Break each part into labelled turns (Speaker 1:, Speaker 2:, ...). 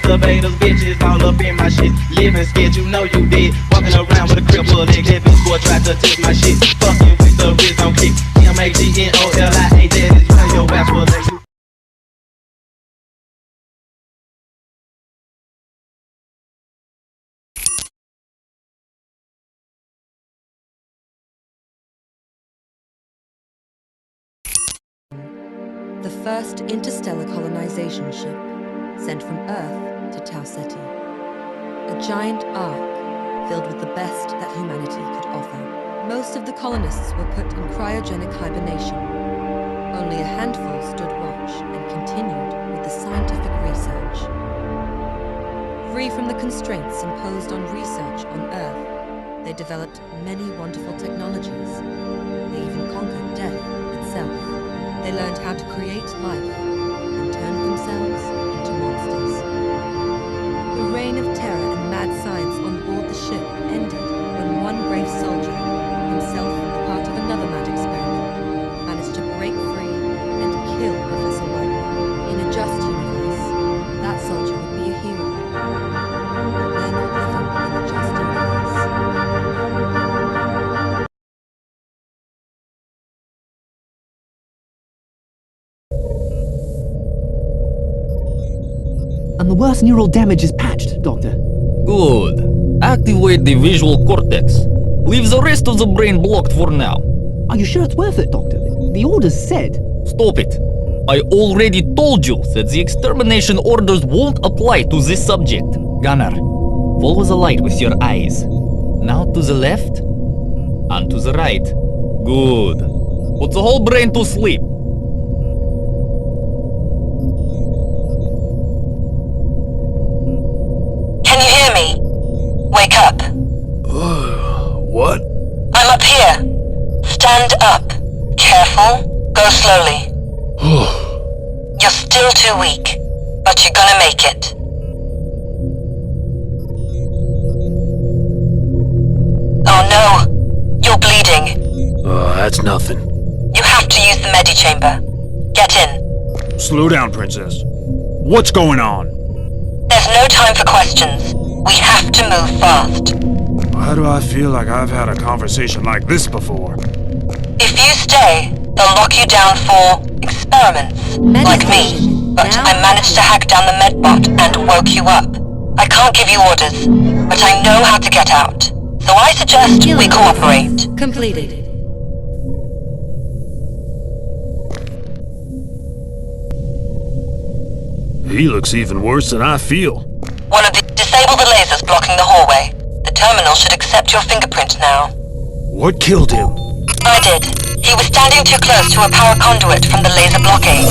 Speaker 1: masturbators, bitches all up in my shit. Living scared, you know you did. Walking around with a crippled leg, that bitch boy tried to take my shit. Fucking with the rhythm kick. MAGNOLIA, that is why your ass will let you.
Speaker 2: The first interstellar colonization ship, sent from Earth to Tau Ceti. A giant ark filled with the best that humanity could offer. Most of the colonists were put in cryogenic hibernation. Only a handful stood watch and continued with the scientific research. Free from the constraints imposed on research on Earth, they developed many wonderful technologies. They even conquered death itself. They learned how to create life and turned themselves into monsters. The reign of terror and mad science on board the ship ended when one brave soldier, himself a part of another mad experiment, managed to break free and kill Professor Whiteman. In a just universe, that soldier would be a hero. But we're not living in a just universe.
Speaker 3: And the worst neural damage is patched, Doctor.
Speaker 4: Good. Activate the visual cortex. Leave the rest of the brain blocked for now.
Speaker 3: Are you sure it's worth it, Doctor? The orders said...
Speaker 4: Stop it. I already told you that the extermination orders won't apply to this subject. Gunnar, follow the light with your eyes. Now to the left and to the right. Good. Put the whole brain to sleep.
Speaker 5: Can you hear me? Wake up.
Speaker 6: What?
Speaker 5: I'm up here. Stand up. Careful. Go slowly. You're still too weak, but you're gonna make it. Oh no. You're bleeding.
Speaker 6: That's nothing.
Speaker 5: You have to use the medichamber. Get in.
Speaker 6: Slow down, Princess. What's going on?
Speaker 5: There's no time for questions. We have to move fast.
Speaker 6: Why do I feel like I've had a conversation like this before?
Speaker 5: If you stay, they'll lock you down for experiments, like me. But I managed to hack down the medbot and woke you up. I can't give you orders, but I know how to get out. So I suggest we cooperate.
Speaker 2: Completed.
Speaker 6: He looks even worse than I feel.
Speaker 5: Disable the lasers blocking the hallway. The terminal should accept your fingerprint now.
Speaker 6: What killed him?
Speaker 5: I did. He was standing too close to a power conduit from the laser blockade.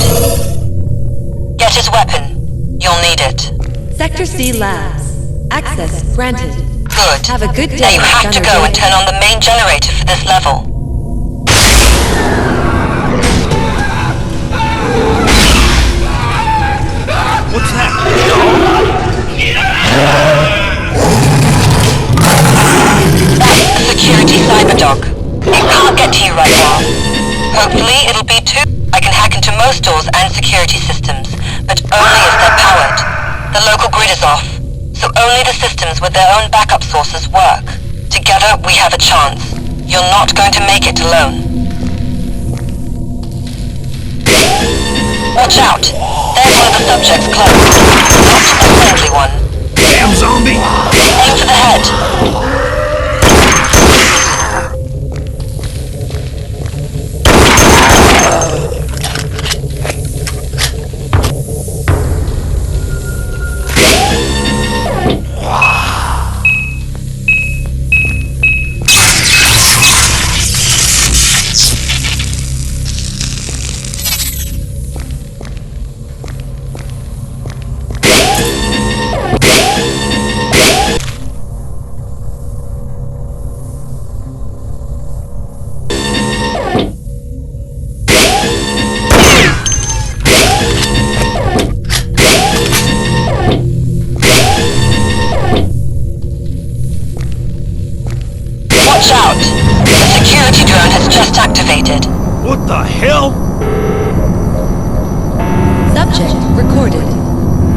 Speaker 5: Get his weapon. You'll need it.
Speaker 2: Sector C Labs. Access granted.
Speaker 5: Good.
Speaker 2: Have a good day.
Speaker 5: Now you have to go and turn on the main generator for this level.
Speaker 6: What's that?
Speaker 5: That's the security cyberdog. It can't get to you right now. Hopefully it'll be too... I can hack into most doors and security systems, but only if they're powered. The local grid is off, so only the systems with their own backup sources work. Together we have a chance. You're not going to make it alone. Watch out! There's one of the subjects close. Not a friendly one.
Speaker 6: Damn zombie!
Speaker 5: Aim for the head. Watch out! The security drone has just activated.
Speaker 6: What the hell?
Speaker 2: Subject recorded.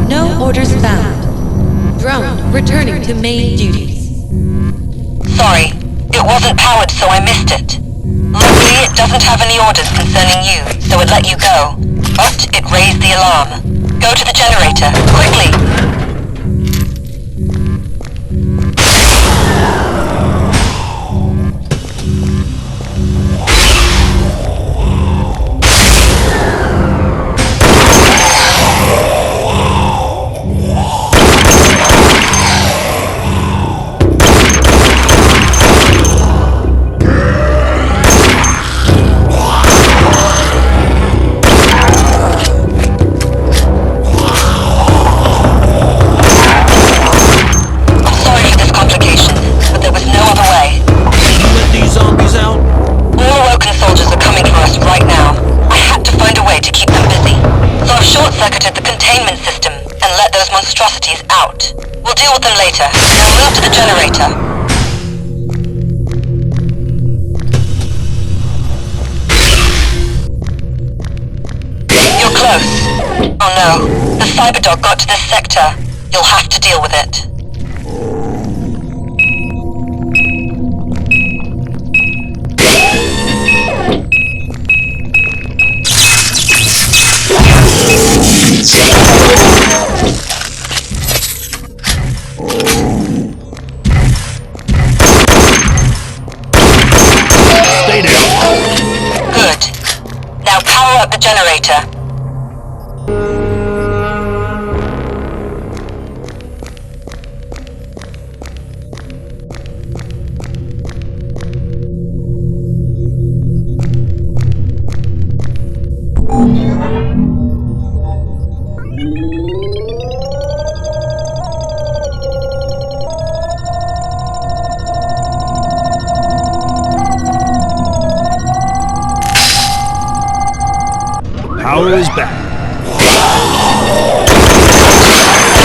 Speaker 2: No orders found. drone returning to main duties.
Speaker 5: Sorry, it wasn't powered, so I missed it. Luckily, it doesn't have any orders concerning you, so it let you go. But it raised the alarm. Go to the generator, quickly! Short-circuited the containment system and let those monstrosities out. We'll deal with them later. Now move to the generator. You're close. Oh no, the cyberdog got to this sector. You'll have to deal with it.
Speaker 6: Stay down.
Speaker 5: Good. Now power up the generator.
Speaker 6: Power is back.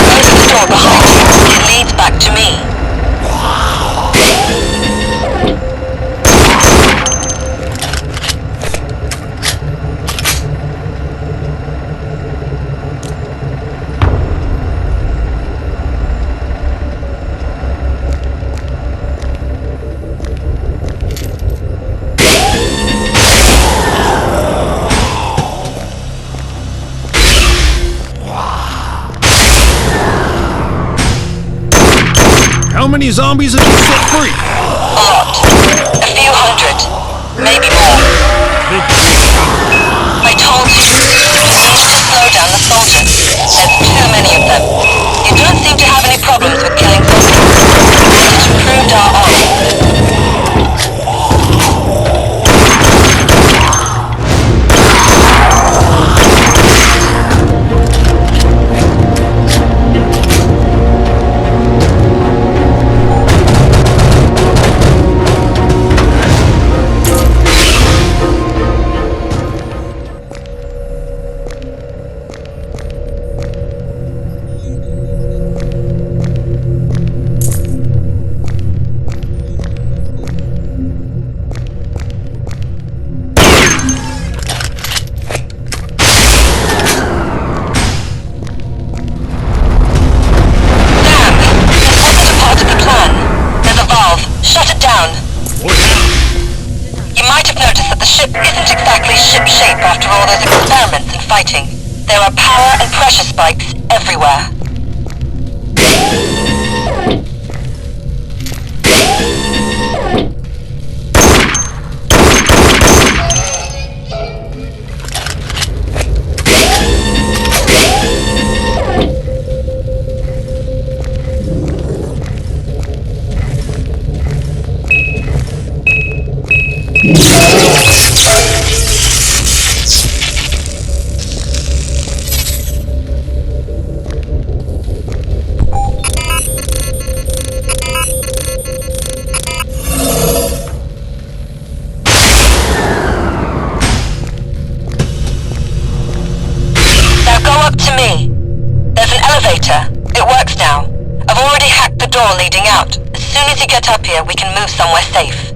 Speaker 5: Go to the door behind you. It leads back to me.
Speaker 6: How many zombies have you set free?
Speaker 5: A lot. A few hundred. Maybe more. I told you. You need to slow down the soldiers. There's too many of them. You don't seem to have any problems with killing soldiers. It's proved our own. Ship-shape after all those experiments and fighting. There are power and pressure spikes everywhere. It works now. I've already hacked the door leading out. As soon as you get up here, we can move somewhere safe.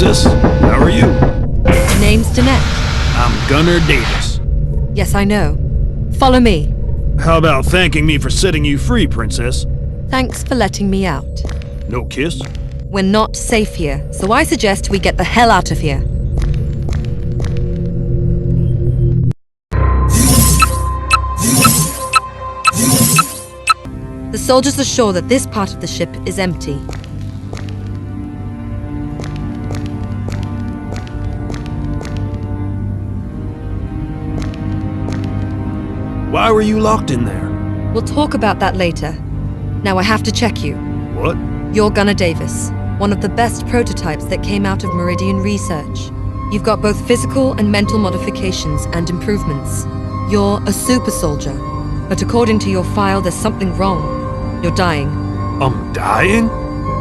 Speaker 6: Princess. How are you?
Speaker 2: Name's Danette.
Speaker 6: I'm Gunnar Davis.
Speaker 2: Yes, I know. Follow me.
Speaker 6: How about thanking me for setting you free, Princess?
Speaker 2: Thanks for letting me out.
Speaker 6: No kiss?
Speaker 2: We're not safe here, so I suggest we get the hell out of here. The soldiers are sure that this part of the ship is empty.
Speaker 6: Why were you locked in there?
Speaker 2: We'll talk about that later. Now I have to check you.
Speaker 6: What?
Speaker 2: You're Gunnar Davis, one of the best prototypes that came out of Meridian research. You've got both physical and mental modifications and improvements. You're a super soldier, but according to your file, there's something wrong. You're dying.
Speaker 6: I'm dying?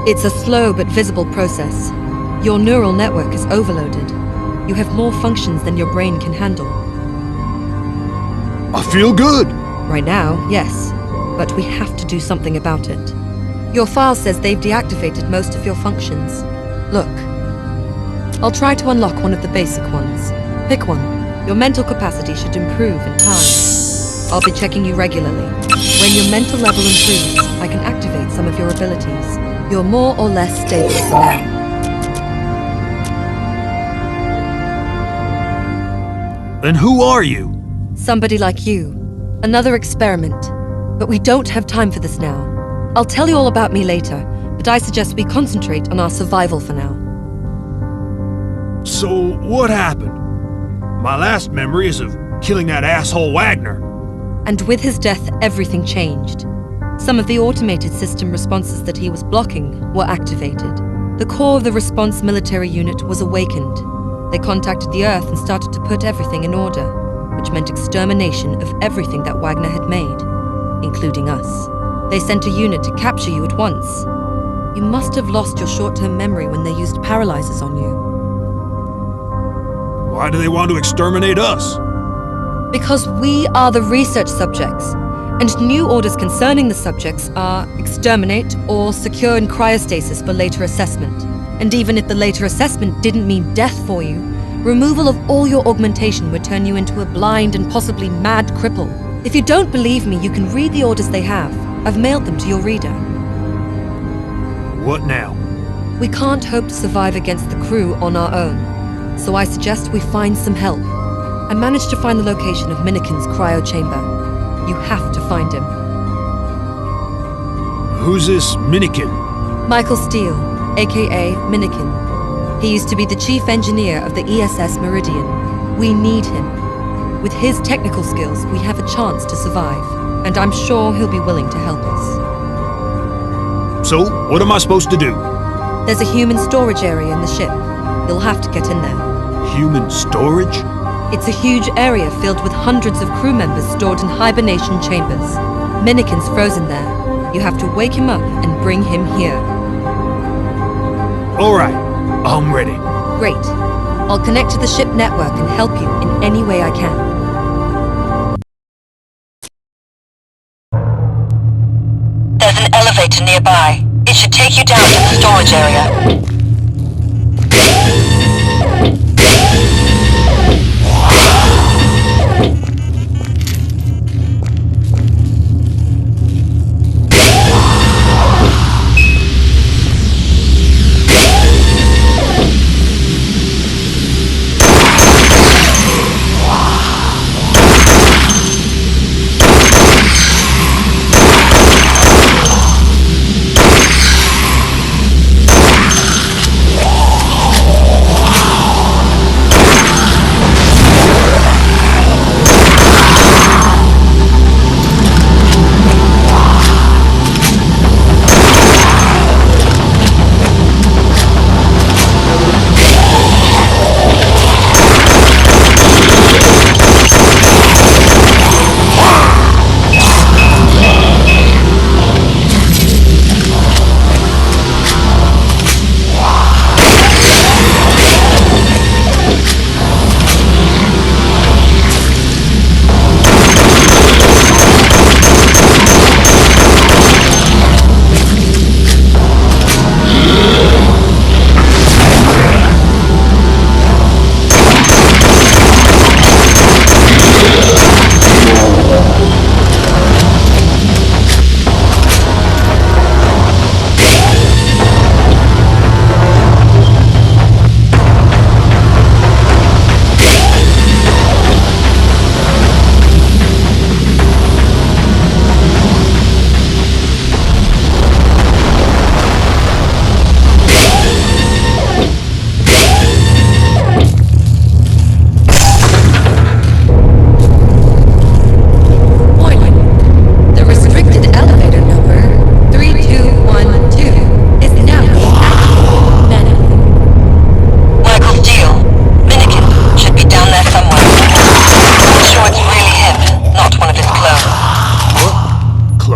Speaker 2: It's a slow but visible process. Your neural network is overloaded. You have more functions than your brain can handle.
Speaker 6: I feel good.
Speaker 2: Right now, yes, but we have to do something about it. Your file says they've deactivated most of your functions. Look, I'll try to unlock one of the basic ones. Pick one. Your mental capacity should improve in time. I'll be checking you regularly. When your mental level improves, I can activate some of your abilities. You're more or less stable for now.
Speaker 6: Then who are you?
Speaker 2: Somebody like you. Another experiment. But we don't have time for this now. I'll tell you all about me later, but I suggest we concentrate on our survival for now.
Speaker 6: So, what happened? My last memory is of killing that asshole Wagner.
Speaker 2: And with his death, everything changed. Some of the automated system responses that he was blocking were activated. The core of the response military unit was awakened. They contacted the Earth and started to put everything in order, which meant extermination of everything that Wagner had made, including us. They sent a unit to capture you at once. You must have lost your short-term memory when they used paralyzers on you.
Speaker 6: Why do they want to exterminate us?
Speaker 2: Because we are the research subjects, and new orders concerning the subjects are exterminate or secure in cryostasis for later assessment. And even if the later assessment didn't mean death for you, removal of all your augmentation would turn you into a blind and possibly mad cripple. If you don't believe me, you can read the orders they have. I've mailed them to your reader.
Speaker 6: What now?
Speaker 2: We can't hope to survive against the crew on our own, so I suggest we find some help. I managed to find the location of Minikin's cryo chamber. You have to find him.
Speaker 6: Who's this Minikin?
Speaker 2: Michael Steele, aka Minikin. He used to be the chief engineer of the ESS Meridian. We need him. With his technical skills, we have a chance to survive, and I'm sure he'll be willing to help us.
Speaker 6: So, what am I supposed to do?
Speaker 2: There's a human storage area in the ship. You'll have to get in there.
Speaker 6: Human storage?
Speaker 2: It's a huge area filled with hundreds of crew members stored in hibernation chambers. Minikin's frozen there. You have to wake him up and bring him here.
Speaker 6: Alright, I'm ready.
Speaker 2: Great. I'll connect to the ship network and help you in any way I can.
Speaker 5: There's an elevator nearby. It should take you down to the storage area.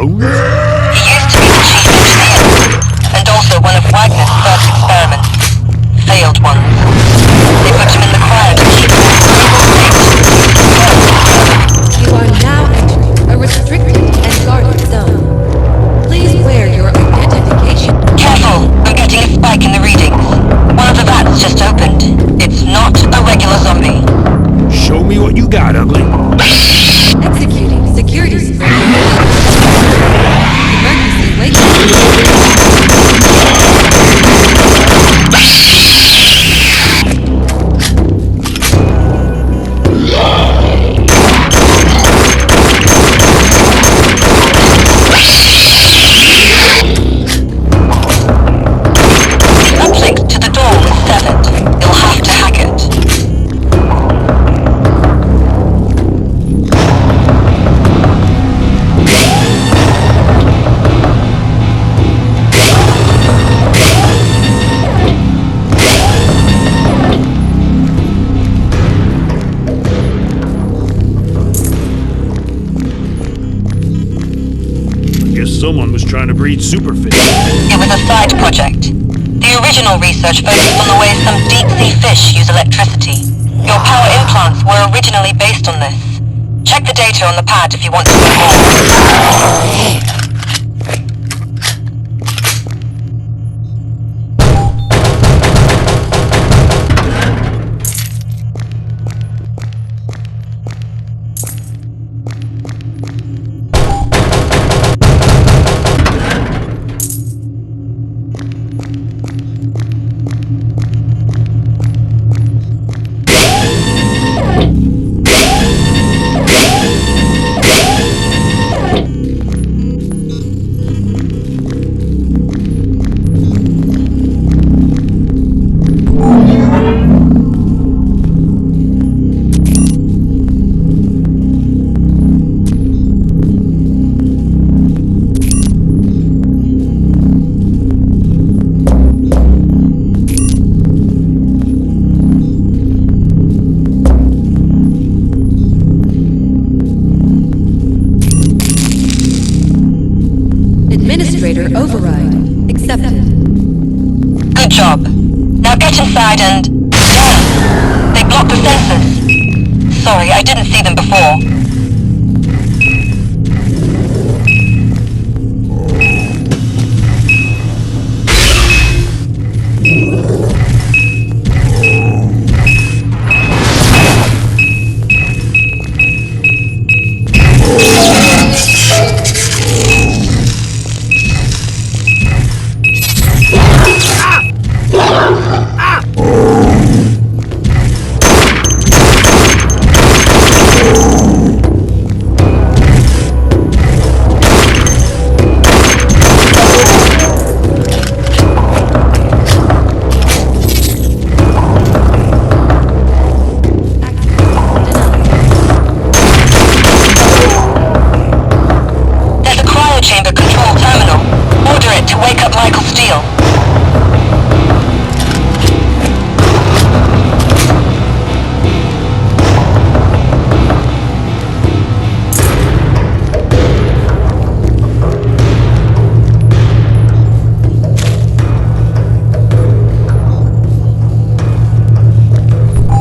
Speaker 6: clones?
Speaker 5: He used to be the chief engineer, and also one of Wagner's first experiments. Failed ones. They put him in the cryo to keep him in a stable state.
Speaker 2: You are now entering a restricted and guarded zone. Please wear your identification.
Speaker 5: Careful, I'm getting a spike in the readings. One of the vats just opened. It's not a regular zombie.
Speaker 6: Show me what you got, ugly.
Speaker 2: Executing security screen. Emergency wake.
Speaker 5: The uplink to the door is severed. You'll have to hack it.
Speaker 6: Guess someone was trying to breed superfish.
Speaker 5: It was a side project. The original research focused on the way some deep-sea fish use electricity. Your power implants were originally based on this. Check the data on the pad if you want to know more.
Speaker 2: Administrator override accepted.
Speaker 5: Good job. Now get inside and... Damn! They blocked the sensors. Sorry, I didn't see them before. Chamber control terminal. Order it to wake up Michael Steele.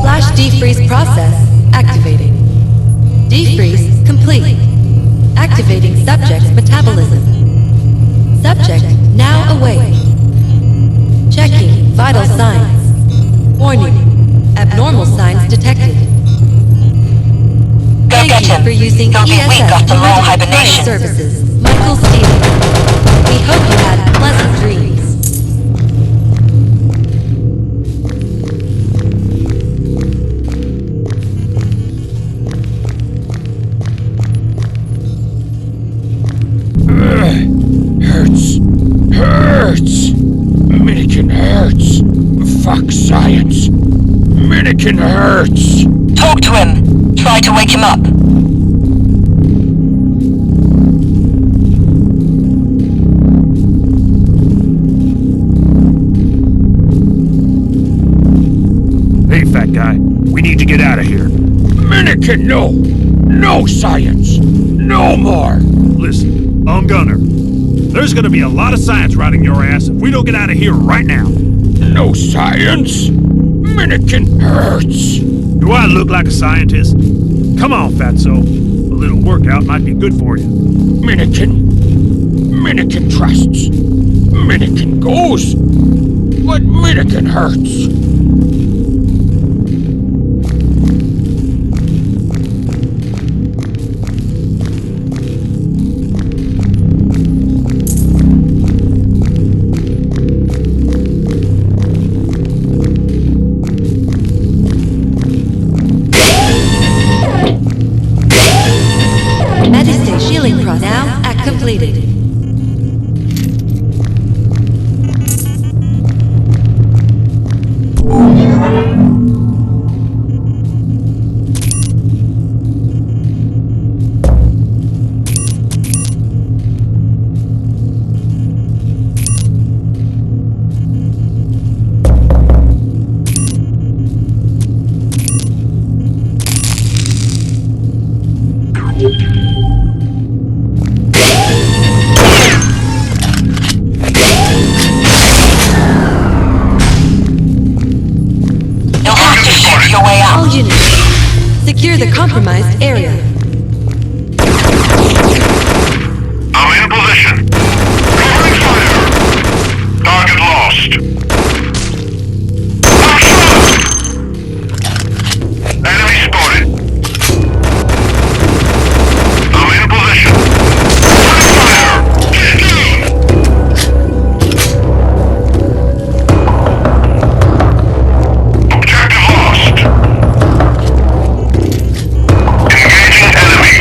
Speaker 2: Flash defreeze process activating. Defreeze complete. Activating subject's metabolism. Subject now awake. Checking vital signs. Warning. Abnormal signs detected.
Speaker 5: Go
Speaker 2: Thank
Speaker 5: get
Speaker 2: you
Speaker 5: him.
Speaker 2: for using
Speaker 5: He'll be weak
Speaker 2: ESS
Speaker 5: after long
Speaker 2: Emergency
Speaker 5: hibernation.
Speaker 2: Fire Services. Michael Steele. We hope you had pleasant dreams.
Speaker 6: Hurts! Minikin hurts! Fuck science! Minikin hurts!
Speaker 5: Talk to him. Try to wake him up.
Speaker 6: Hey, fat guy. We need to get out of here. Minikin, no! No science! No more! Listen, Gunner, there's gonna be a lot of science riding your ass if we don't get out of here right now.
Speaker 7: No science. Minikin hurts.
Speaker 6: Do I look like a scientist? Come on, Fatso. A little workout might be good for you.
Speaker 7: Minikin. Minikin trusts. Minikin goes. But Minikin hurts.
Speaker 2: Medistate shielding process now at completed.
Speaker 5: Your way out.
Speaker 2: All units, secure the compromised area.
Speaker 8: I'm in position. Covering fire. Target lost. Enemy spotted. I'm in position. Covering fire. Get down. Objective lost. Engaging enemy.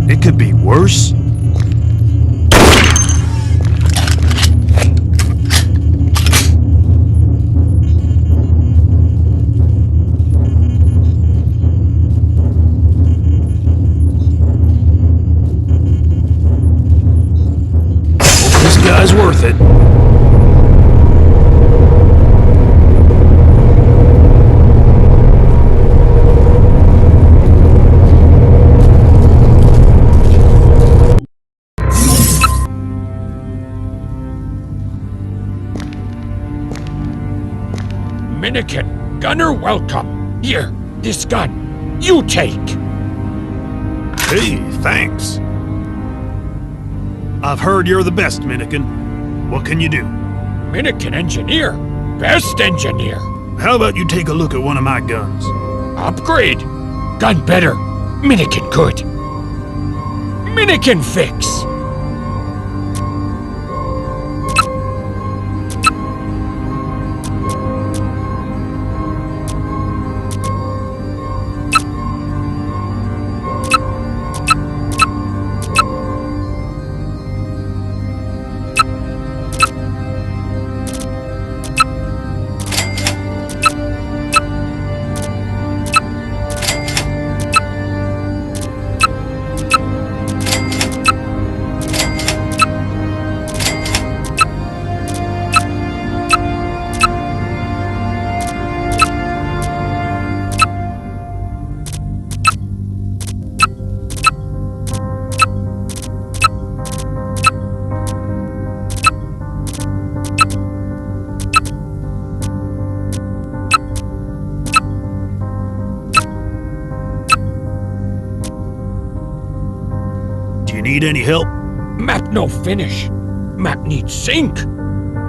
Speaker 6: It could be worse. This guy's worth it.
Speaker 7: Minikin, gunner welcome. Here, this gun. You take.
Speaker 6: Hey, thanks. I've heard you're the best, Minikin. What can you do?
Speaker 7: Minikin engineer. Best engineer.
Speaker 6: How about you take a look at one of my guns?
Speaker 7: Upgrade. Gun better. Minikin good. Minikin fix.
Speaker 6: You need any help?
Speaker 7: Map no finish. Map needs sync.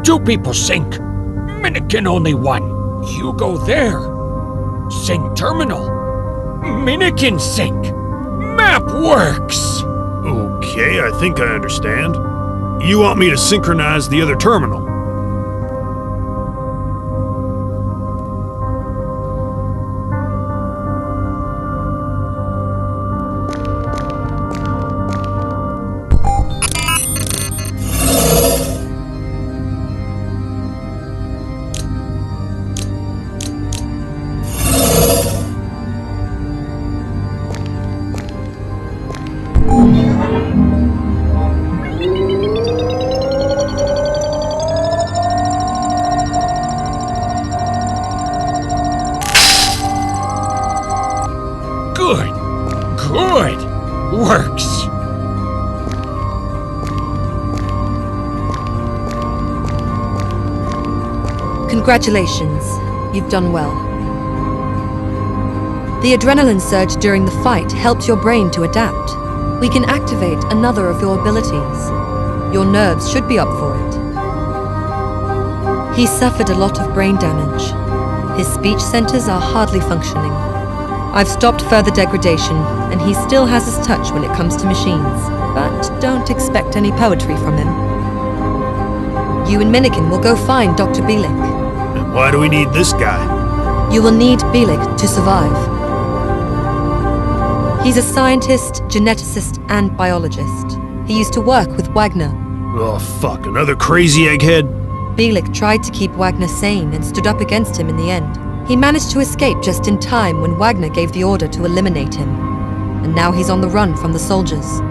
Speaker 7: 2 people sync. Minikin only 1. You go there. Sync terminal. Minikin sync. Map works.
Speaker 6: Okay, I think I understand. You want me to synchronize the other terminal?
Speaker 7: Good. Good. Works.
Speaker 2: Congratulations. You've done well. The adrenaline surge during the fight helped your brain to adapt. We can activate another of your abilities. Your nerves should be up for it. He suffered a lot of brain damage. His speech centers are hardly functioning. I've stopped further degradation, and he still has his touch when it comes to machines. But don't expect any poetry from him. You and Minikin will go find Dr. Bielik.
Speaker 6: And why do we need this guy?
Speaker 2: You will need Bielik to survive. He's a scientist, geneticist, and biologist. He used to work with Wagner.
Speaker 6: Oh, fuck, another crazy egghead?
Speaker 2: Bielik tried to keep Wagner sane and stood up against him in the end. He managed to escape just in time when Wagner gave the order to eliminate him. And now he's on the run from the soldiers.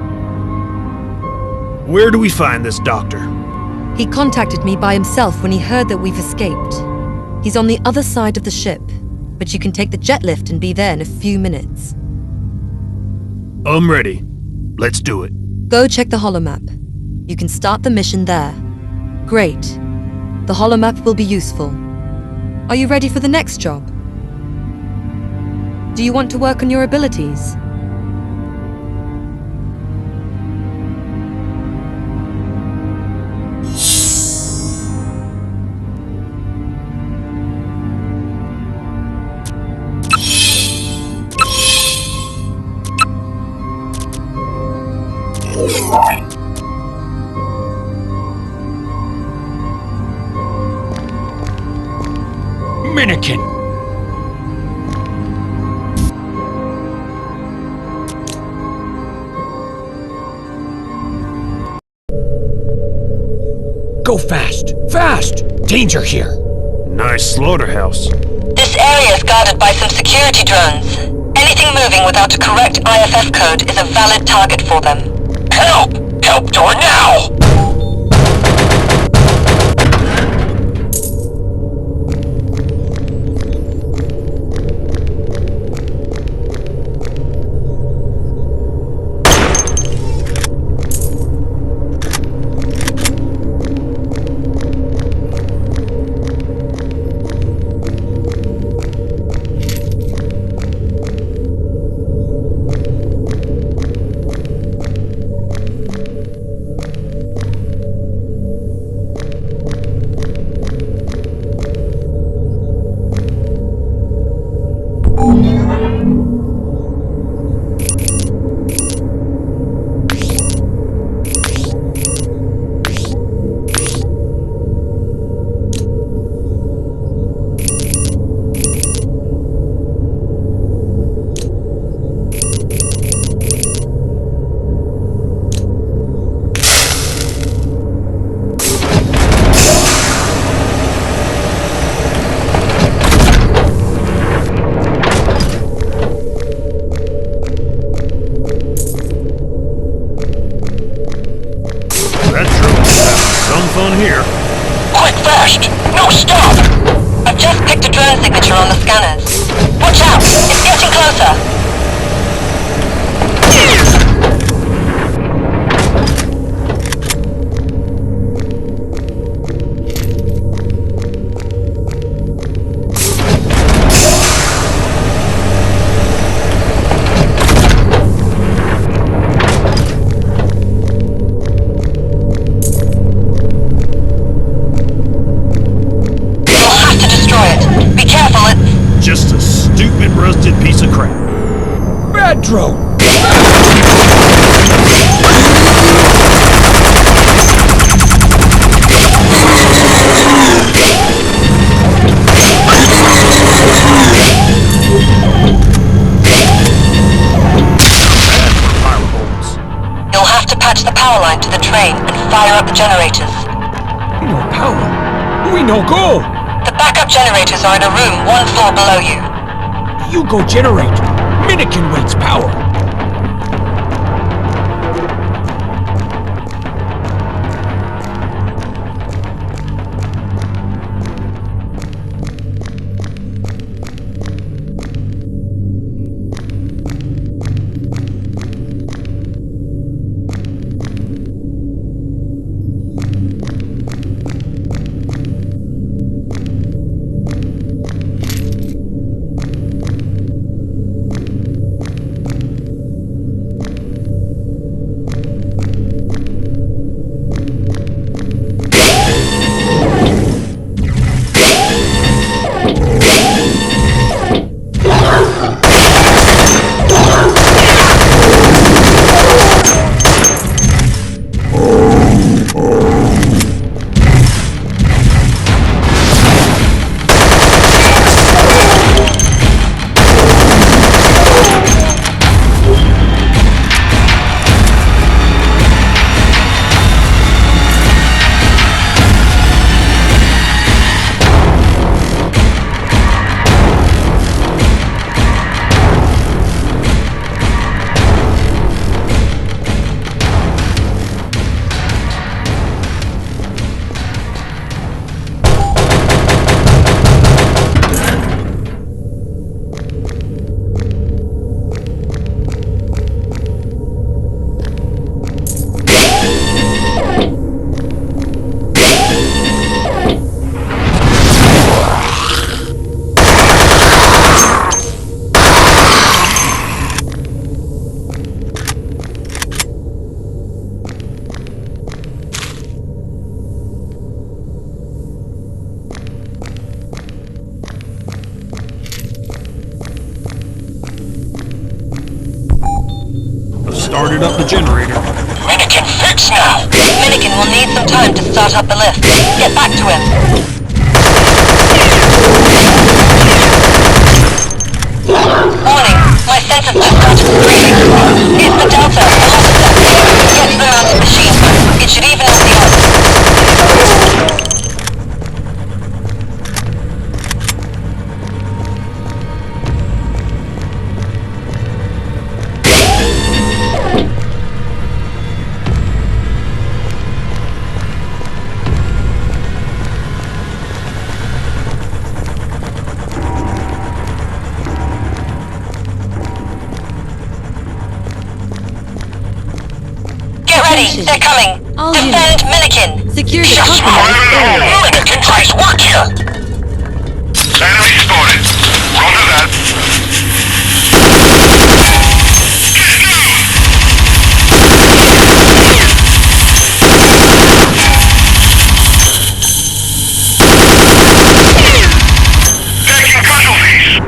Speaker 6: Where do we find this doctor?
Speaker 2: He contacted me by himself when he heard that we've escaped. He's on the other side of the ship, but you can take the jet lift and be there in a few minutes.
Speaker 6: I'm ready. Let's do it.
Speaker 2: Go check the holomap. You can start the mission there. Great. The holomap will be useful. Are you ready for the next job? Do you want to work on your abilities?
Speaker 7: Minikin! Go fast! Fast! Danger here!
Speaker 6: Nice slaughterhouse.
Speaker 5: This area is guarded by some security drones. Anything moving without a correct IFF code is a valid target for them.
Speaker 7: Help! Help door now!
Speaker 5: Fast! No, stop! I've just picked a drone signature on the scanners. Watch out! It's getting closer! patch the power line to the train and fire up the generators.
Speaker 7: No power. We no go.
Speaker 5: The backup generators are in a room 1 floor below you.
Speaker 7: You go generate. Minikin waits power.
Speaker 6: Started up the generator.
Speaker 5: Minikin fix now! Minikin will need some time to start up the lift. Get back to him. Warning, my sensors just started screaming. It's the Delta. Get to the mounted machine. It should even out the odds. They're coming.
Speaker 2: All
Speaker 5: Defend Minikin.
Speaker 2: Secure the
Speaker 8: Just
Speaker 2: compromised
Speaker 8: fire
Speaker 2: area.
Speaker 8: Minikin tries work here. Enemy spotted. Roger that. Taking casualties.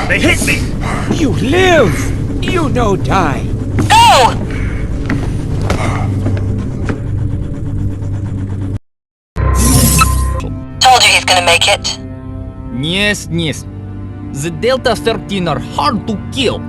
Speaker 6: They hit me!
Speaker 7: You live! You no die!
Speaker 5: Go! Told you he's gonna make it.
Speaker 4: Yes. The Delta 13 are hard to kill.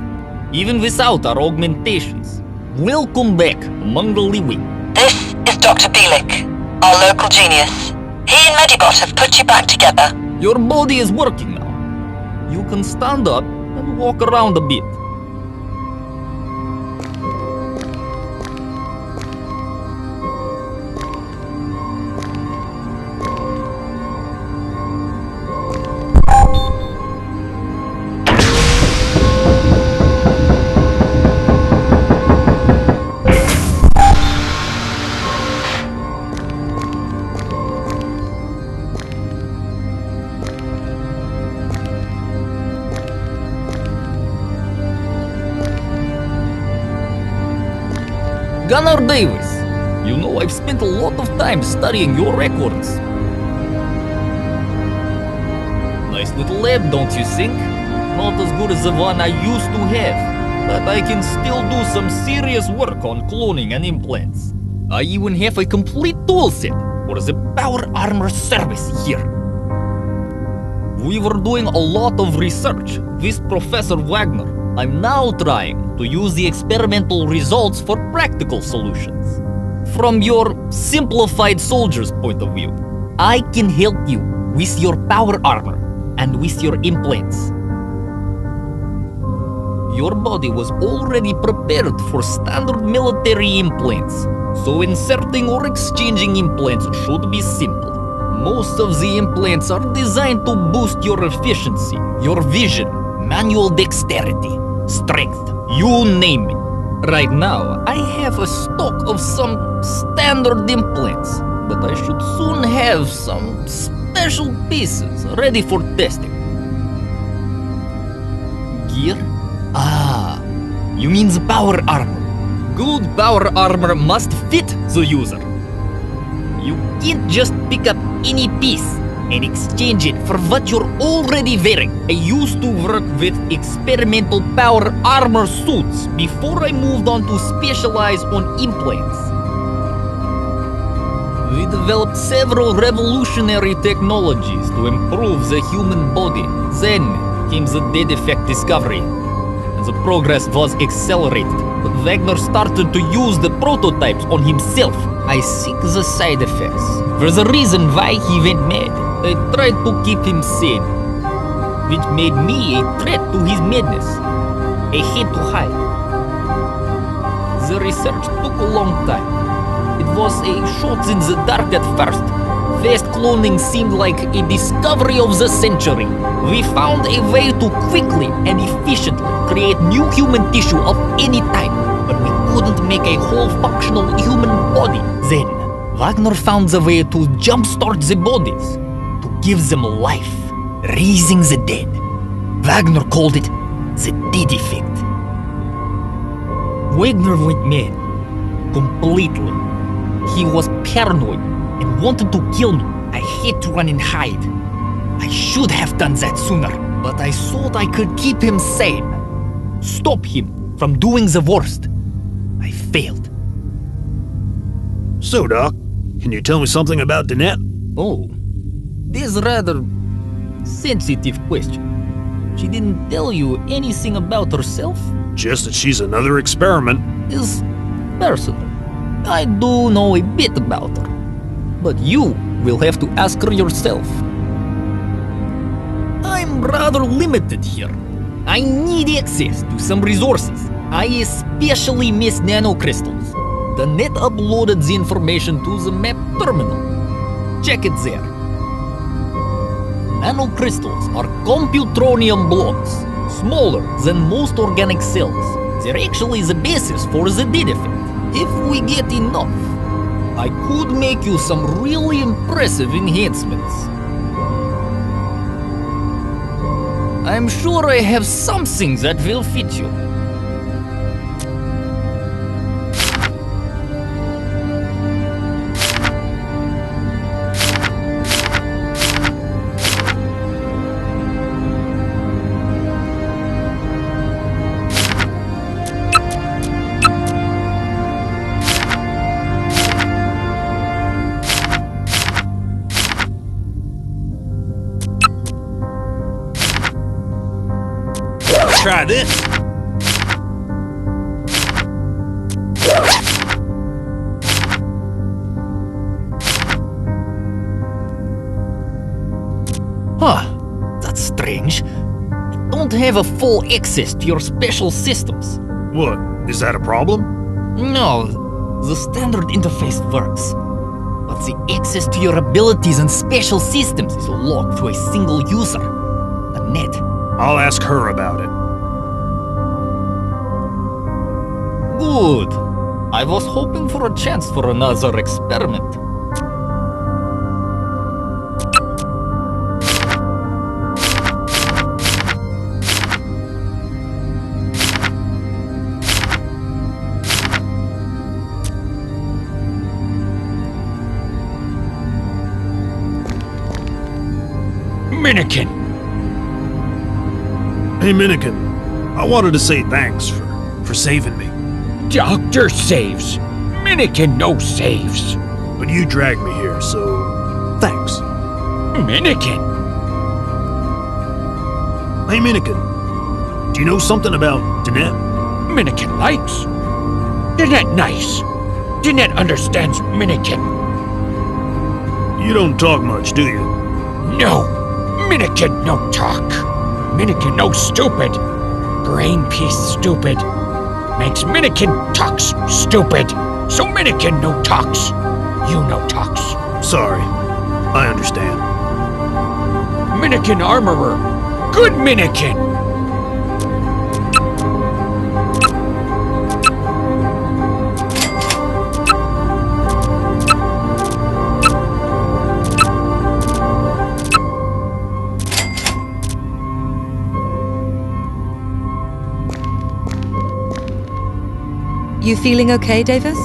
Speaker 4: even without our augmentations. Welcome back among the living.
Speaker 5: This is Dr. Bielik, our local genius. He and Medibot have put you back together.
Speaker 4: Your body is working now. You can stand up and walk around a bit. Gunnar Davis, you know I've spent a lot of time studying your records. Nice little lab, don't you think? Not as good as the one I used to have, but I can still do some serious work on cloning and implants. I even have a complete toolset for the power armor service here. We were doing a lot of research with Professor Wagner. I'm now trying to use the experimental results for practical solutions. From your simplified soldier's point of view, I can help you with your power armor and with your implants. Your body was already prepared for standard military implants, so inserting or exchanging implants should be simple. Most of the implants are designed to boost your efficiency, your vision, manual dexterity, strength, you name it. Right now, I have a stock of some standard implants, but I should soon have some special pieces ready for testing. Gear? Ah, you mean the power armor. Good power armor must fit the user. You can't just pick up any piece and exchange it for what you're already wearing. I used to work with experimental power armor suits before I moved on to specialize on implants. We developed several revolutionary technologies to improve the human body. Then came the dead effect discovery, and the progress was accelerated. But Wagner started to use the prototypes on himself. I think the side effects were the reason why he went mad. I tried to keep him sane, which made me a threat to his madness. I had to hide. The research took a long time. It was a shot in the dark at first. Fast cloning seemed like a discovery of the century. We found a way to quickly and efficiently create new human tissue of any type, but we couldn't make a whole functional human body. Then, Wagner found the way to jumpstart the bodies, to give them life, raising the dead. Wagner called it the dead effect. Wagner went mad, completely. He was paranoid and wanted to kill me. I had to run and hide. I should have done that sooner, but I thought I could keep him sane. Stop him from doing the worst. I failed.
Speaker 6: So, Doc, can you tell me something about Danette?
Speaker 4: Oh, this rather sensitive question. She didn't tell you anything about herself?
Speaker 6: Just that she's another experiment.
Speaker 4: Is personal. I do know a bit about her, but you will have to ask her yourself. I'm rather limited here. I need access to some resources. I especially miss nanocrystals. The net uploaded the information to the map terminal. Check it there. Nanocrystals are computronium blocks, smaller than most organic cells. They're actually the basis for the dead effect. If we get enough, I could make you some really impressive enhancements. I'm sure I have something that will fit you.
Speaker 6: Try this.
Speaker 4: have a full access to your special systems.
Speaker 6: What? Is that a problem?
Speaker 4: No, the standard interface works. But the access to your abilities and special systems is locked to a single user. Annette.
Speaker 6: I'll ask her about it.
Speaker 4: Good. I was hoping for a chance for another experiment.
Speaker 7: Minikin!
Speaker 6: Hey, Minikin. I wanted to say thanks for saving me.
Speaker 7: Doctor saves. Minikin no saves.
Speaker 6: But you dragged me here, so thanks.
Speaker 7: Minikin!
Speaker 6: Hey, Minikin. Do you know something about Danette?
Speaker 7: Minikin likes. Dinette nice. Dinette understands Minikin.
Speaker 6: You don't talk much, do you?
Speaker 7: No. Minikin no talk. Minikin no stupid. Brain piece stupid. Makes Minikin talks stupid. So Minikin no talks. You no talks.
Speaker 6: Sorry. I understand.
Speaker 7: Minikin armorer. Good Minikin.
Speaker 2: You feeling okay, Davis?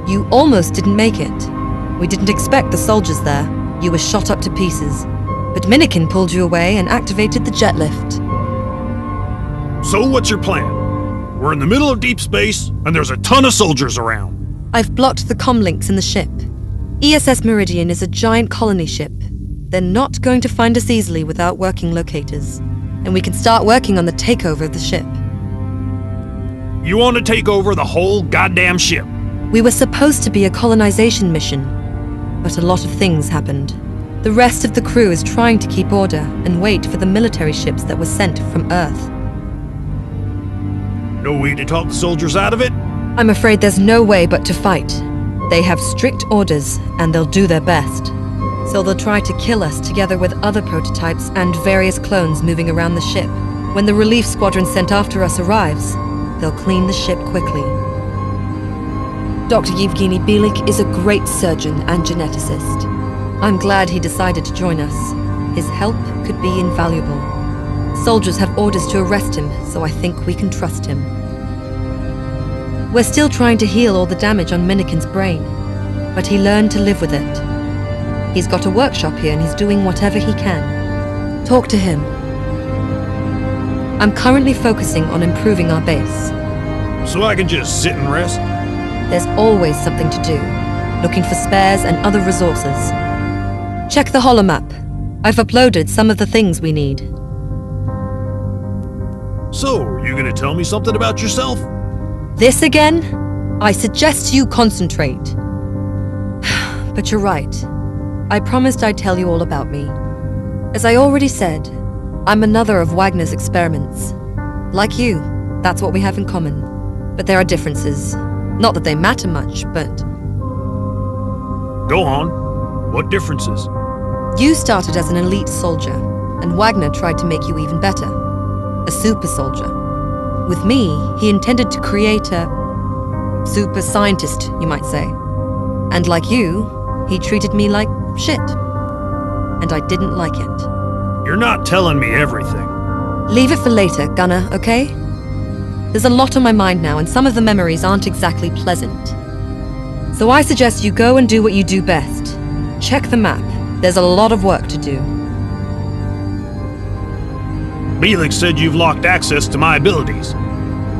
Speaker 2: You almost didn't make it. We didn't expect the soldiers there. You were shot up to pieces. But Minikin pulled you away and activated the jet lift.
Speaker 6: So what's your plan? We're in the middle of deep space, and there's a ton of soldiers around.
Speaker 2: I've blocked the comm links in the ship. ESS Meridian is a giant colony ship. They're not going to find us easily without working locators. And we can start working on the takeover of the ship.
Speaker 6: You want to take over the whole goddamn ship?
Speaker 2: We were supposed to be a colonization mission, but a lot of things happened. The rest of the crew is trying to keep order and wait for the military ships that were sent from Earth.
Speaker 6: No way to talk the soldiers out of it?
Speaker 2: I'm afraid there's no way but to fight. They have strict orders, and they'll do their best. So they'll try to kill us together with other prototypes and various clones moving around the ship. When the relief squadron sent after us arrives, they'll clean the ship quickly. Dr. Yevgeny Bielik is a great surgeon and geneticist. I'm glad he decided to join us. His help could be invaluable. Soldiers have orders to arrest him, so I think we can trust him. We're still trying to heal all the damage on Minikin's brain, but he learned to live with it. He's got a workshop here and he's doing whatever he can. Talk to him. I'm currently focusing on improving our base.
Speaker 6: So I can just sit and rest?
Speaker 2: There's always something to do. Looking for spares and other resources. Check the holomap. I've uploaded some of the things we need.
Speaker 6: So, are you gonna tell me something about yourself?
Speaker 2: This again? I suggest you concentrate. But you're right. I promised I'd tell you all about me. As I already said, I'm another of Wagner's experiments. Like you, that's what we have in common. But there are differences. Not that they matter much, but...
Speaker 6: Go on. What differences?
Speaker 2: You started as an elite soldier, and Wagner tried to make you even better. A super soldier. With me, he intended to create a... super scientist, you might say. And like you, he treated me like shit. And I didn't like it.
Speaker 6: You're not telling me everything.
Speaker 2: Leave it for later, Gunner, okay? There's a lot on my mind now, and some of the memories aren't exactly pleasant. So I suggest you go and do what you do best. Check the map. There's a lot of work to do.
Speaker 6: Bielik said you've locked access to my abilities.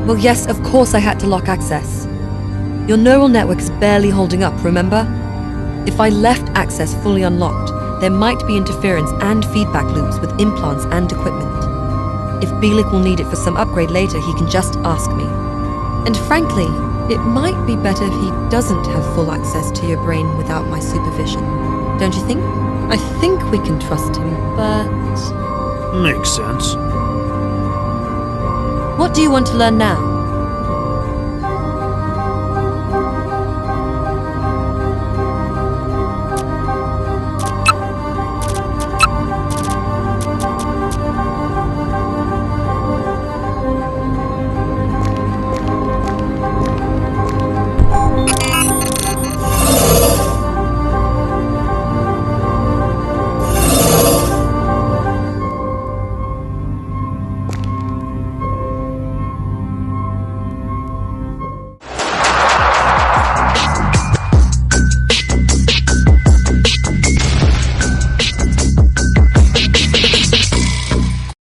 Speaker 2: Well, yes, of course I had to lock access. Your neural network is barely holding up, remember? If I left access fully unlocked, there might be interference and feedback loops with implants and equipment. If Bielik will need it for some upgrade later, he can just ask me. And frankly, it might be better if he doesn't have full access to your brain without my supervision. Don't you think? I think we can trust him, but...
Speaker 6: Makes sense.
Speaker 2: What do you want to learn now?